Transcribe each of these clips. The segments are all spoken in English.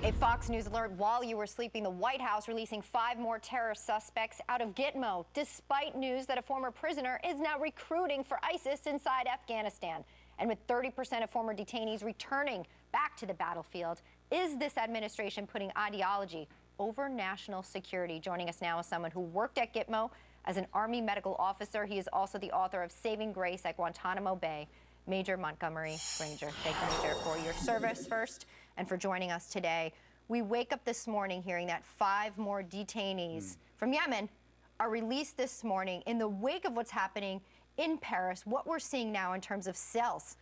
A Fox News alert while you were sleeping. The White House releasing 5 more terror suspects out of Gitmo, despite news that a former prisoner is now recruiting for ISIS inside Afghanistan. And with 30% of former detainees returning back to the battlefield, is this administration putting ideology over national security? Joining us now is someone who worked at Gitmo as an Army medical officer. He is also the author of Saving Grace at Guantanamo Bay. Major Montgomery Granger. Thank you, Major, for your service first and for joining us today. We wake up this morning hearing that 5 more detainees from Yemen are released this morning in the wake of what's happening in Paris, what we're seeing now in terms of cells.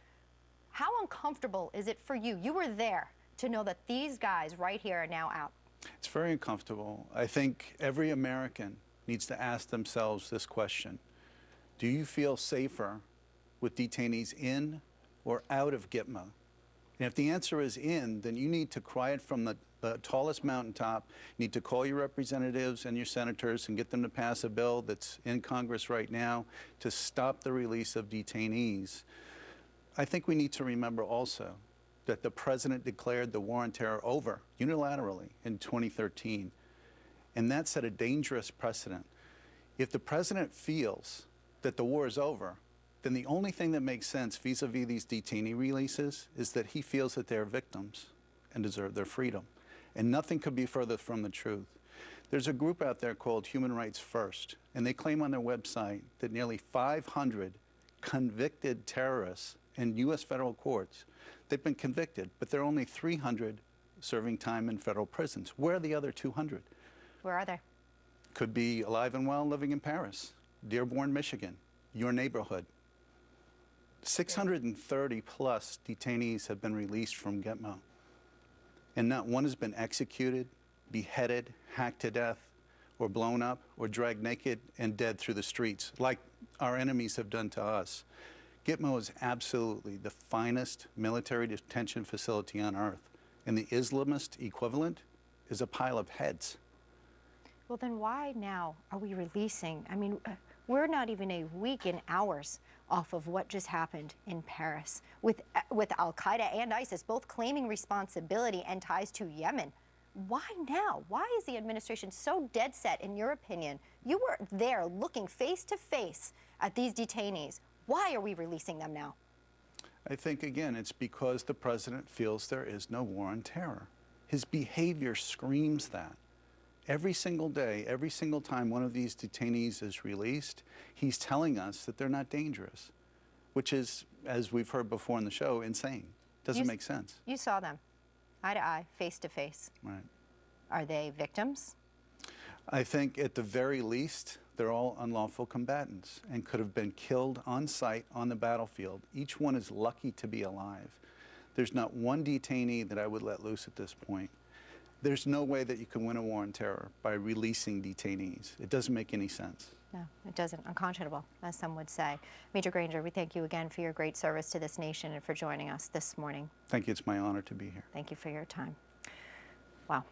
How uncomfortable is it for you? You were there to know that these guys right here are now out. It's very uncomfortable. I think every American needs to ask themselves this question. Do you feel safer with detainees in or out of Gitmo? And if the answer is in, then you need to cry it from the tallest mountaintop. You need to call your representatives and your senators and get them to pass a bill that's in Congress right now to stop the release of detainees. I think we need to remember also that the president declared the war on terror over unilaterally in 2013. And that set a dangerous precedent. If the president feels that the war is over, then the only thing that makes sense vis-a-vis these detainee releases is that he feels that they're victims and deserve their freedom. And nothing could be further from the truth. There's a group out there called Human Rights First, and they claim on their website that nearly 500 convicted terrorists in U.S. federal courts, they've been convicted, but there are only 300 serving time in federal prisons. Where are the other 200? Where are they? Could be alive and well living in Paris, Dearborn, Michigan, your neighborhood. 630 plus detainees have been released from Gitmo, and not one has been executed, beheaded, hacked to death, or blown up, or dragged naked and dead through the streets, like our enemies have done to us. Gitmo is absolutely the finest military detention facility on earth, and the Islamist equivalent is a pile of heads. Well, then why now are we releasing? I mean, we're not even a week in hours off of what just happened in Paris with Al-Qaeda and ISIS both claiming responsibility and ties to Yemen. Why now? Why is the administration so dead set, in your opinion? You were there looking face to face at these detainees. Why are we releasing them now? I think, again, it's because the president feels there is no war on terror. His behavior screams that. Every single day, every single time one of these detainees is released, he's telling us that they're not dangerous, which is, as we've heard before in the show, insane. Doesn't make sense. You saw them, eye to eye, face to face. Right. Are they victims? I think at the very least, they're all unlawful combatants and could have been killed on sight on the battlefield. Each one is lucky to be alive. There's not one detainee that I would let loose at this point. There's no way that you can win a war on terror by releasing detainees. It doesn't make any sense. No, it doesn't. Unconscionable, as some would say. Major Granger, we thank you again for your great service to this nation and for joining us this morning. Thank you. It's my honor to be here. Thank you for your time. Wow.